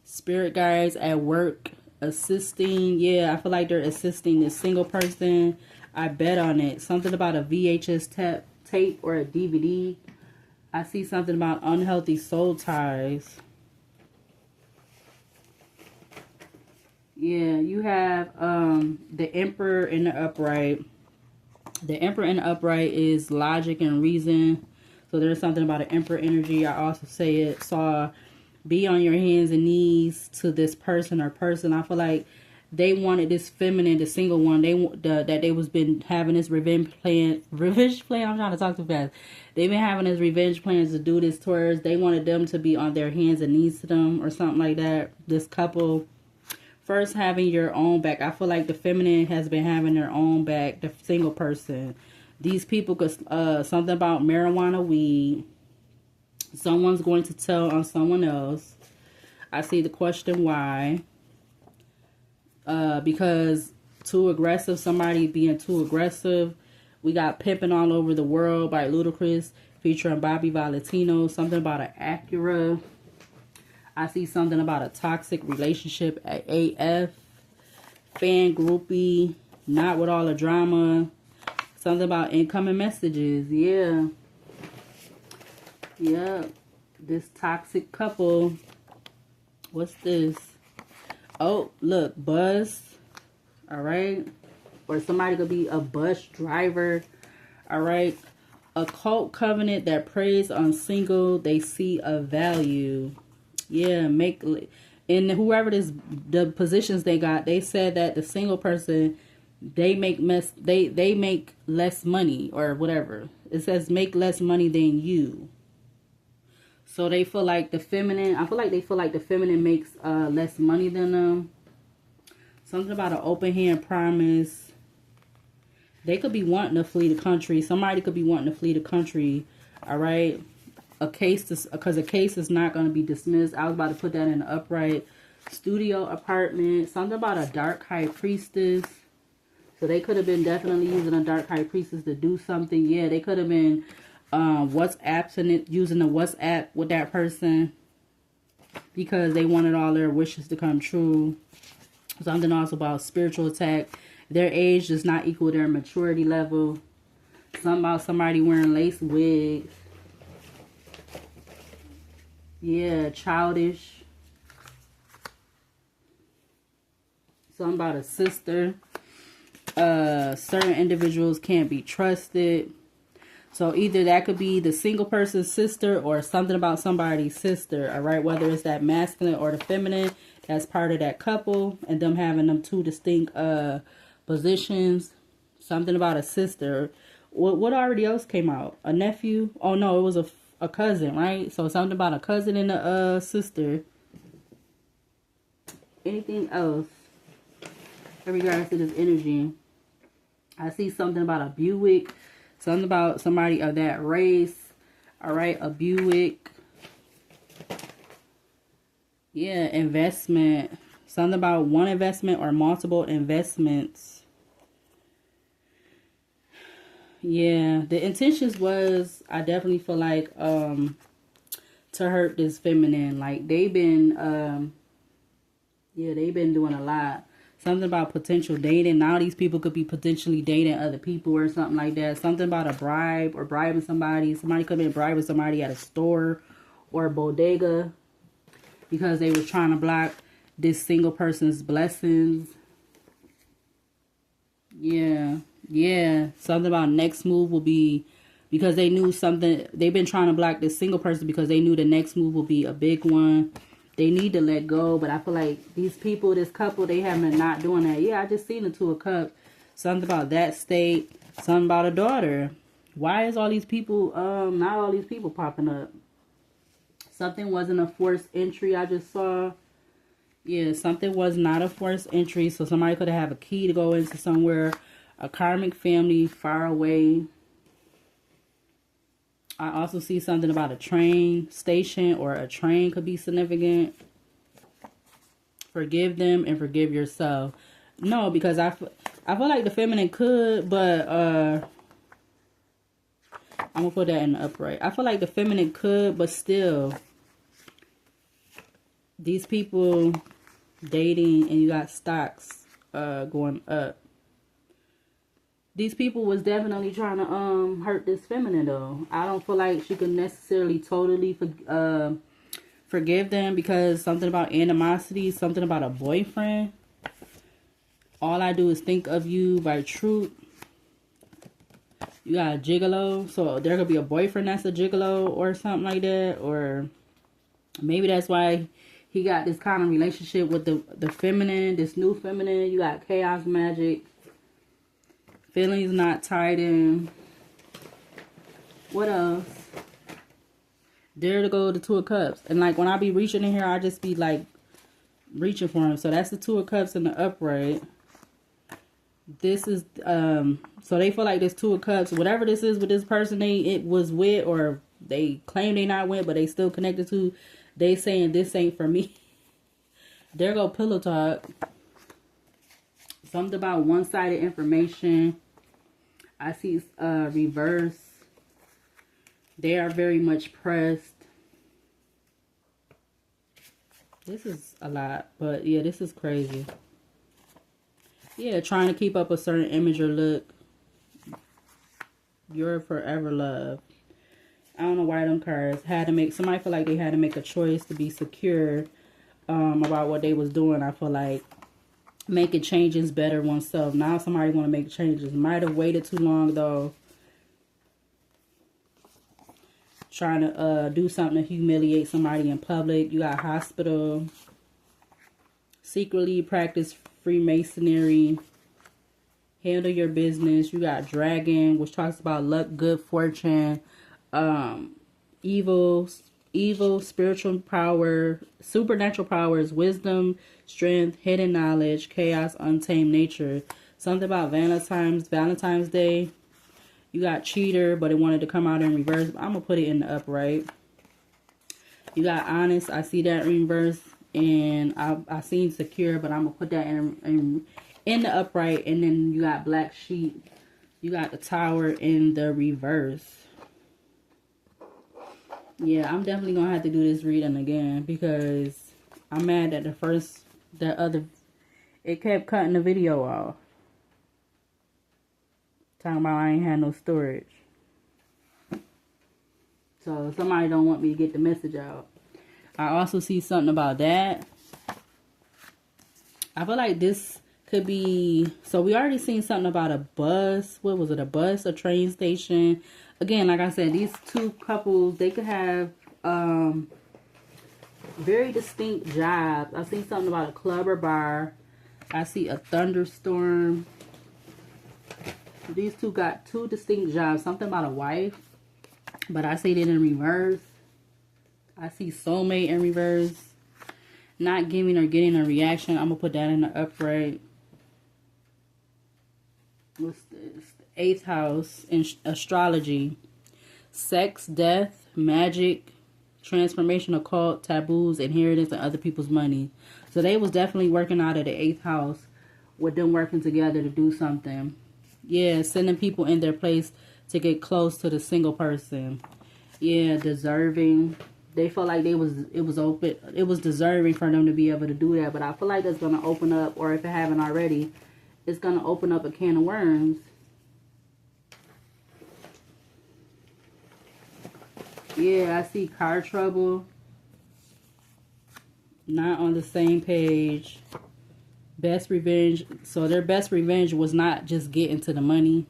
Spirit guides at work assisting. Yeah, I feel like they're assisting this single person. I bet on it. Something about a VHS tape or a DVD. I see something about unhealthy soul ties. Yeah, you have the Emperor in the upright. The Emperor in the upright is logic and reason. So there's something about an Emperor energy. I also saw be on your hands and knees to this person or person. I feel like they wanted this feminine, the single one. That they was been having this revenge plan. I'm trying to talk too fast. They've been having this revenge plans to do this towards. They wanted them to be on their hands and knees to them or something like that. This couple first having your own back. I feel like the feminine has been having their own back. The single person. These people could something about marijuana, weed. Someone's going to tell on someone else. I see the question why. Because too aggressive, somebody being too aggressive. We got Pimping All Over the World by Ludacris featuring Bobby Valentino. Something about an Acura. I see something about a toxic relationship at AF. Fan groupie. Not with all the drama. Something about incoming messages. Yeah. Yeah. This toxic couple. What's this? Oh, look, bus. All right. Or somebody could be a bus driver. All right. A cult covenant that preys on single. They see a value. Yeah, and whoever the positions they got, they said that the single person, they make less money or whatever. It says make less money than you. So they feel like the feminine, I feel like they feel like the feminine makes less money than them. Something about an open hand promise. They could be wanting to flee the country. Somebody could be wanting to flee the country. All right. Because a case is not going to be dismissed. I was about to put that in the upright. Studio apartment. Something about a dark high priestess. So they could have been definitely using a dark high priestess to do something. Yeah, they could have been using the WhatsApp with that person because they wanted all their wishes to come true. Something also about spiritual attack. Their age does not equal their maturity level. Something about somebody wearing lace wigs. Yeah, childish. Something about a sister. Certain individuals can't be trusted. So either that could be the single person's sister or something about somebody's sister. All right, whether it's that masculine or the feminine, that's part of that couple and them having them two distinct positions. Something about a sister. What already else came out? A nephew? Oh no, it was a cousin, right? So something about a cousin and a sister. Anything else in regards to this energy? I see something about a Buick. Something about somebody of that race. All right, a Buick. Yeah, investment. Something about one investment or multiple investments. Yeah, the intentions was, I definitely feel like, to hurt this feminine. Like, they've been, they've been doing a lot. Something about potential dating. Now these people could be potentially dating other people or something like that. Something about a bribe or bribing somebody. Somebody could have been bribing somebody at a store or a bodega because they were trying to block this single person's blessings. Yeah. Yeah, something about next move will be because they knew something. They've been trying to block this single person because they knew the next move will be a big one. They need to let go, but I feel like these people, this couple, they haven't not doing that. Yeah, I just seen the Two of Cups. Something about that state. Something about a daughter. Why is all these people, not all these people popping up? Something wasn't a forced entry I just saw. Yeah, something was not a forced entry. So somebody could have a key to go into somewhere. A karmic family far away. I also see something about a train station or a train could be significant. Forgive them and forgive yourself. No, because I feel like the feminine could, but I'm going to put that in the upright. I feel like the feminine could, but still, these people dating and you got stocks going up. These people was definitely trying to hurt this feminine though. I don't feel like she could necessarily totally forgive them because something about animosity, something about a boyfriend. All I do is think of you by truth. You got a gigolo, so there could be a boyfriend that's a gigolo or something like that, or maybe that's why he got this kind of relationship with the feminine, this new feminine. You got chaos magic. Feelings not tied in. What else? There to go the Two of Cups. And like when I be reaching in here, I just be like reaching for him. So that's the Two of Cups in the upright. This is so they feel like this Two of Cups, whatever this is with this person it was with, or they claim they not with, but they still connected to, they saying this ain't for me. There go pillow talk. Something about one-sided information. I see reverse. They are very much pressed. This is a lot, but yeah, this is crazy. Yeah, trying to keep up a certain image or look. Your forever love. I don't know why them cards had to make, somebody feel like they had to make a choice to be secure about what they was doing. I feel like making changes better oneself. Now somebody want to make changes. Might have waited too long though. Trying to do something to humiliate somebody in public. You got hospital. Secretly practice Freemasonry. Handle your business. You got dragon, which talks about luck, good fortune, evil, spiritual power, supernatural powers, wisdom, strength, hidden knowledge, chaos, untamed nature. Something about Valentine's Day. You got cheater, but it wanted to come out in reverse. I'm going to put it in the upright. You got honest. I see that in reverse. And I seen secure, but I'm going to put that in the upright. And then you got black sheep. You got the tower in the reverse. Yeah, I'm definitely going to have to do this reading again because I'm mad that it kept cutting the video off. Talking about I ain't had no storage. So somebody don't want me to get the message out. I also see something about that. I feel like this could be, so we already seen something about a bus. What was it? A bus, a train station. Again, like I said, these two couples, they could have very distinct jobs. I see something about a club or bar. I see a thunderstorm. These two got two distinct jobs. Something about a wife, but I see it in reverse. I see soulmate in reverse. Not giving or getting a reaction. I'm going to put that in the upright. What's this? The 8th house in astrology. Sex, death, magic, transformation, occult, taboos, inheritance, and other people's money. So they was definitely working out of the 8th house with them working together to do something. Yeah, sending people in their place to get close to the single person. Yeah, deserving. They felt like it was deserving for them to be able to do that. But I feel like that's going to open up, or if it haven't already, it's going to open up a can of worms. Yeah, I see car trouble. Not on the same page. Best revenge. So their best revenge was not just getting to the money.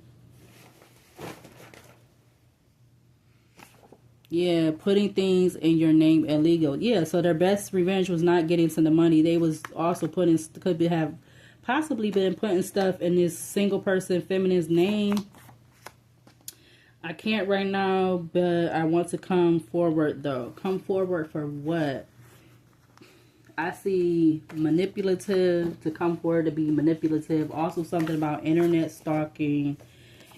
Yeah, putting things in your name illegal. Yeah, so their best revenge was not getting to the money. They was also putting, could be, have possibly been putting stuff in this single person feminine's name. I can't right now, but I want to come forward though. Come forward for what? I see manipulative, to come forward to be manipulative. Also something about internet stalking.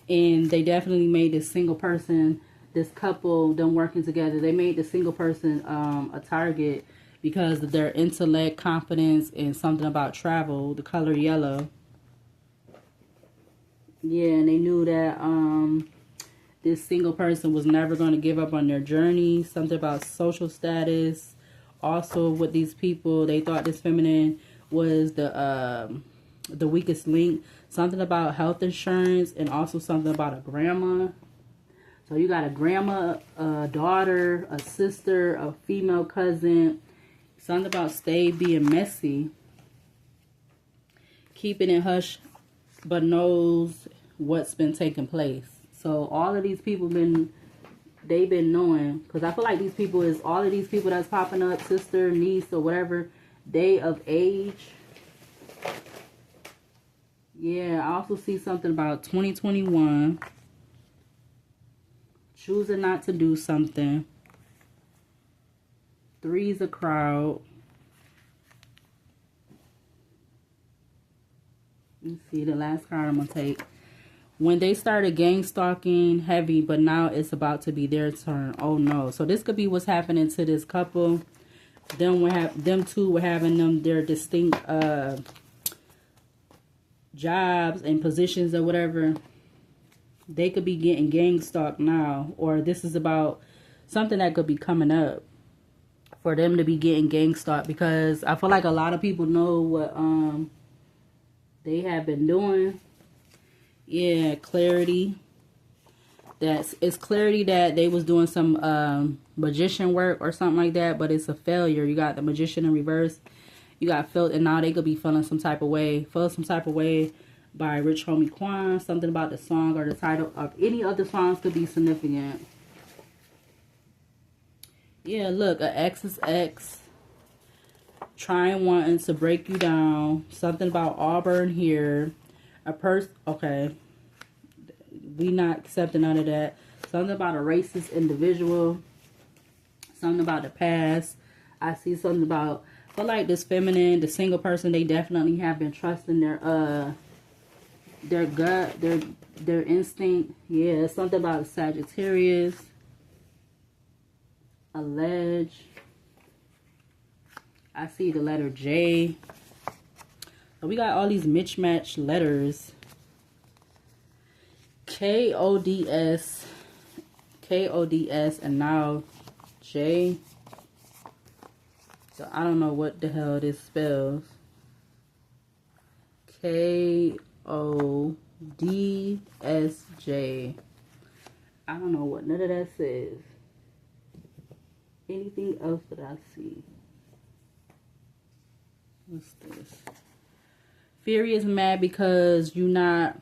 And they definitely made this single person, this couple, them working together, they made the single person a target because of their intellect, confidence, and something about travel, the color yellow. Yeah, and they knew that this single person was never going to give up on their journey. Something about social status. Also, with these people, they thought this feminine was the weakest link. Something about health insurance, and also something about a grandma. So you got a grandma, a daughter, a sister, a female cousin. Something about stay being messy. Keeping it hush, but knows what's been taking place. So all of these people they've been knowing, because I feel like these people is, all of these people that's popping up, sister, niece, or whatever, they of age. Yeah, I also see something about 2021. Choosing not to do something. 3's a crowd. Let's see, the last card I'm going to take. When they started gang stalking heavy, but now it's about to be their turn. Oh no. So this could be what's happening to this couple. Them two were having their distinct jobs and positions or whatever. They could be getting gang stalked now. Or this is about something that could be coming up for them to be getting gang stalked. Because I feel like a lot of people know what they have been doing. Yeah, clarity. It's clarity that they was doing some magician work or something like that, but it's a failure. You got the magician in reverse. You got felt, and now they could be feeling some type of way. Feel some type of way by Rich Homie Quan. Something about the song or the title of any other songs could be significant. Yeah, look, an ex's ex trying, wanting to break you down. Something about Auburn here. A person, okay, we not accepting none of that. Something about a racist individual. Something about the past. I see something about, but like this feminine, the single person, they definitely have been trusting their gut, their instinct. Yeah, something about a Sagittarius. Allege. I see the letter J. So we got all these mismatched letters. K-O-D-S, K-O-D-S, and now J. So I don't know what the hell this spells. K-O-D-S-J. I don't know what none of that says. Anything else that I see? What's this? Fury is mad because you not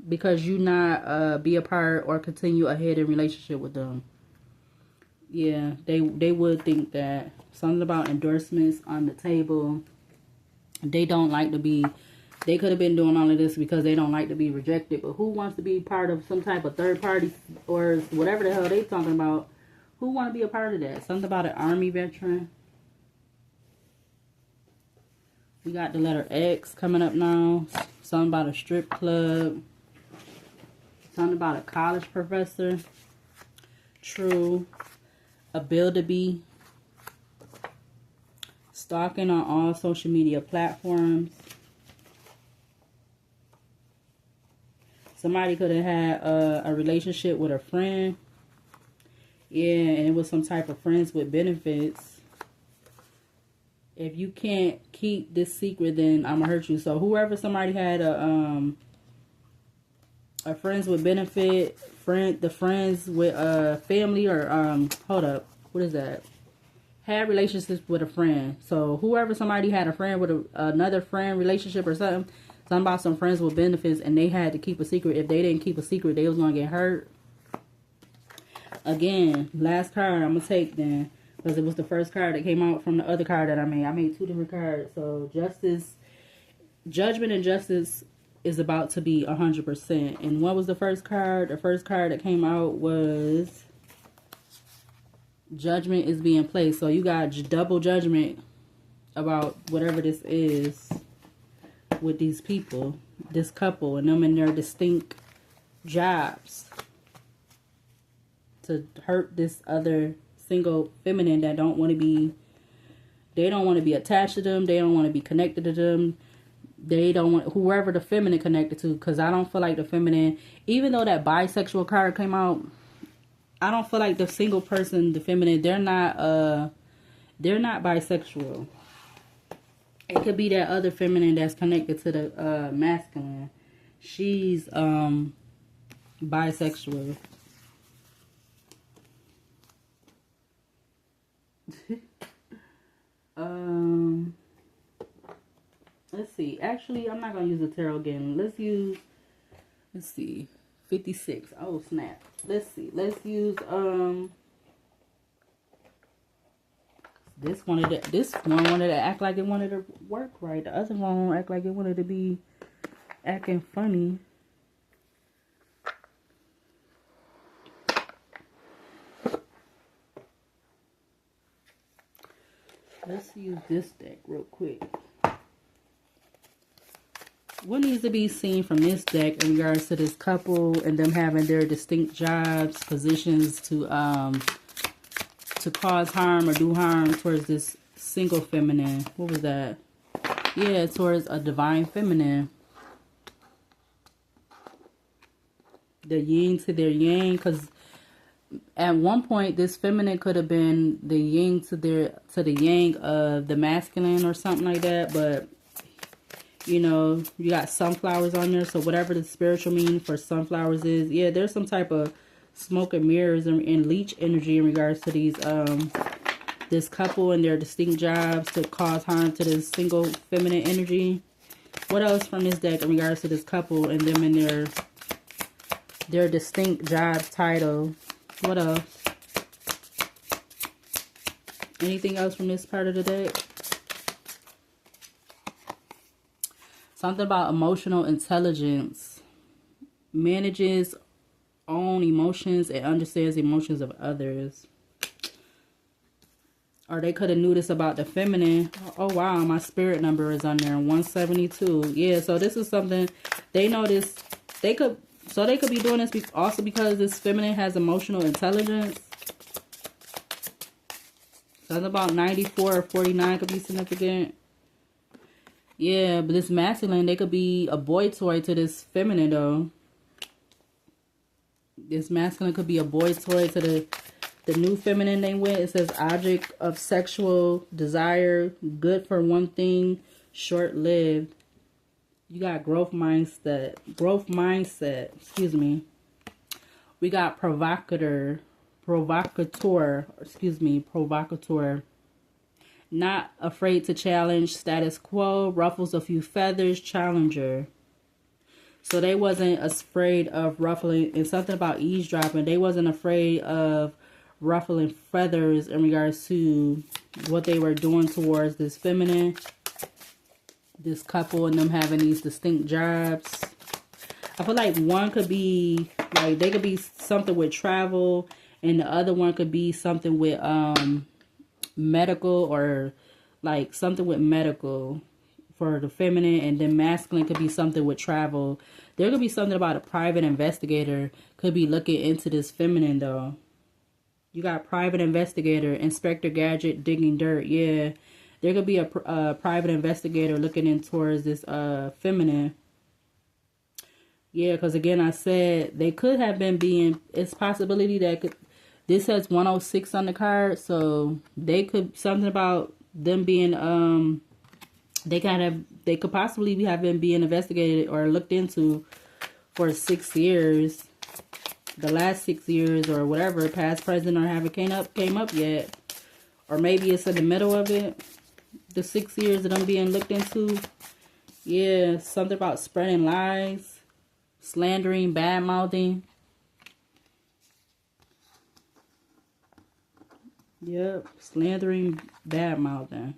be a part or continue a hidden relationship with them. Yeah, they would think that. Something about endorsements on the table. They don't like to be, they could have been doing all of this because they don't like to be rejected. But who wants to be part of some type of third party or whatever the hell they talking about? Who want to be a part of that? Something about an army veteran. We got the letter X coming up now. Something about a strip club. Something about a college professor. True. A build-to-be. Stalking on all social media platforms. Somebody could have had a relationship with a friend. Yeah, and it was some type of friends with benefits. If you can't keep this secret, then I'm gonna hurt you. So whoever somebody had a friends with benefit, the friends with family, or hold up, what is that? had relationships with a friend. So whoever somebody had a friend with another friend relationship or something about some friends with benefits, and they had to keep a secret. If they didn't keep a secret, they was gonna get hurt. Again, last card I'm gonna take then, because it was the first card that came out from the other card that I made. I made 2 different cards. So justice, judgment, and justice is about to be 100%. And what was the first card? The first card that came out was judgment is being placed. So you got double judgment about whatever this is with these people, this couple, and them in their distinct jobs to hurt this other single feminine that don't want to be, they don't want to be attached to them, they don't want to be connected to them, they don't want whoever the feminine connected to, because I don't feel like the feminine, even though that bisexual card came out, I don't feel like the single person, the feminine, they're not bisexual. It could be that other feminine that's connected to the masculine. She's bisexual. Let's see. Actually, I'm not gonna use the tarot again. Let's see. 56. Oh snap. Let's see. Let's use this one wanted to act like it wanted to work right. The other one act like it wanted to be acting funny. Let's use this deck real quick. What needs to be seen from this deck in regards to this couple and them having their distinct jobs, positions to cause harm or do harm towards this single feminine? What was that? Yeah, towards a divine feminine. The yin to their yang, because at one point this feminine could have been the yin to the yang of the masculine or something like that, but you know, you got sunflowers on there, so whatever the spiritual meaning for sunflowers is, yeah, there's some type of smoke and mirrors and leech energy in regards to these this couple and their distinct jobs to cause harm to this single feminine energy. What else from this deck in regards to this couple and them in their distinct job title? What else? Anything else from this part of the deck? Something about emotional intelligence. Manages own emotions and understands the emotions of others. Or they could have knew this about the feminine. Oh wow, my spirit number is on there, 172. Yeah, so this is something they know this. They could be doing this also because this feminine has emotional intelligence. Something about 94 or 49 could be significant. Yeah, but this masculine, they could be a boy toy to this feminine though. This masculine could be a boy toy to the new feminine they with. It says object of sexual desire, good for one thing, short-lived. You got growth mindset, excuse me. We got provocateur. Not afraid to challenge status quo, ruffles a few feathers, challenger. So they wasn't afraid of ruffling, and something about eavesdropping. They wasn't afraid of ruffling feathers in regards to what they were doing towards this feminine, this couple, and them having these distinct jobs. I feel like one could be, like, they could be something with travel, and the other one could be something with medical, or like something with medical for the feminine, and then masculine could be something with travel. There could be something about a private investigator could be looking into this feminine though. You got private investigator, Inspector Gadget, digging dirt. Yeah, there could be a private investigator looking in towards this feminine. Yeah, because again, I said they could have been being, it's possibility that could, this has 106 on the card, so they could, something about them being, they could possibly have been being investigated or looked into for 6 years. The last 6 years or whatever, past, present, or haven't came up yet. Or maybe it's in the middle of it. The 6 years that I'm being looked into. Yeah, something about spreading lies, slandering, bad-mouthing. Yep, slandering, bad-mouthing.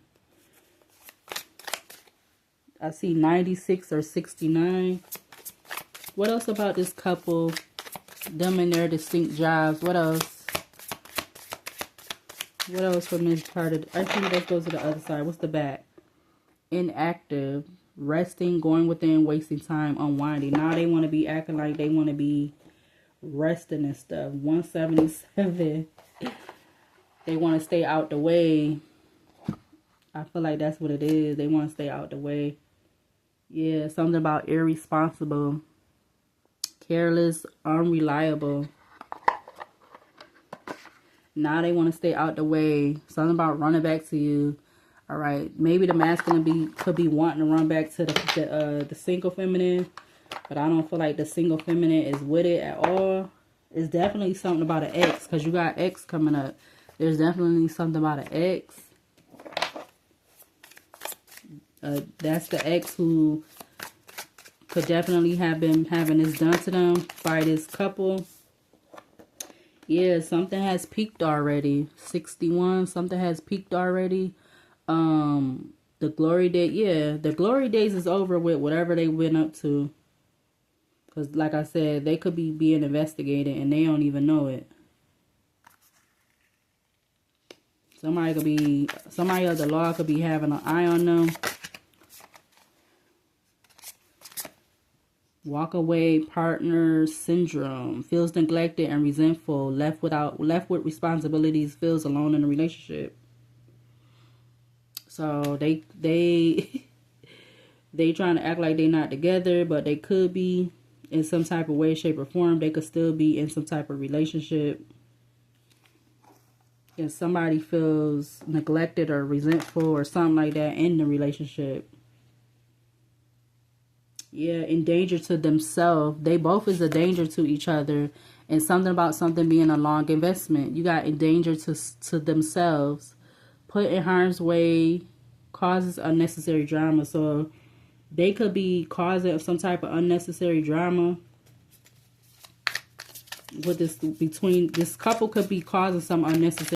I see 96 or 69. What else about this couple? Them in their distinct jobs. What else? What else from this part of... Actually, let's go to the other side. What's the back? Inactive. Resting, going within, wasting time, unwinding. Now they want to be acting like they want to be resting and stuff. 177. They want to stay out the way. I feel like that's what it is. They want to stay out the way. Yeah, something about irresponsible, careless, unreliable. Now they want to stay out the way. Something about running back to you. All right, maybe the masculine could be wanting to run back to the single feminine, but I don't feel like the single feminine is with it at all. It's definitely something about an ex, because you got ex coming up. There's definitely something about an ex. That's the ex who could definitely have been having this done to them by this couple. Yeah, something has peaked already. 61, something has peaked already. The glory day, yeah, the glory days is over with whatever they went up to. Because like I said, they could be being investigated and they don't even know it. Somebody of the law could be having an eye on them. Walk away partner syndrome. Feels neglected and resentful. Left with responsibilities. Feels alone in a relationship. So they trying to act like they not together, but they could be in some type of way, shape, or form. They could still be in some type of relationship. If somebody feels neglected or resentful or something like that in the relationship. Yeah, in danger to themselves. They both is a danger to each other. And something about something being a long investment. You got in danger to themselves. Put in harm's way. Causes unnecessary drama. So they could be causing some type of unnecessary drama. With this couple could be causing some unnecessary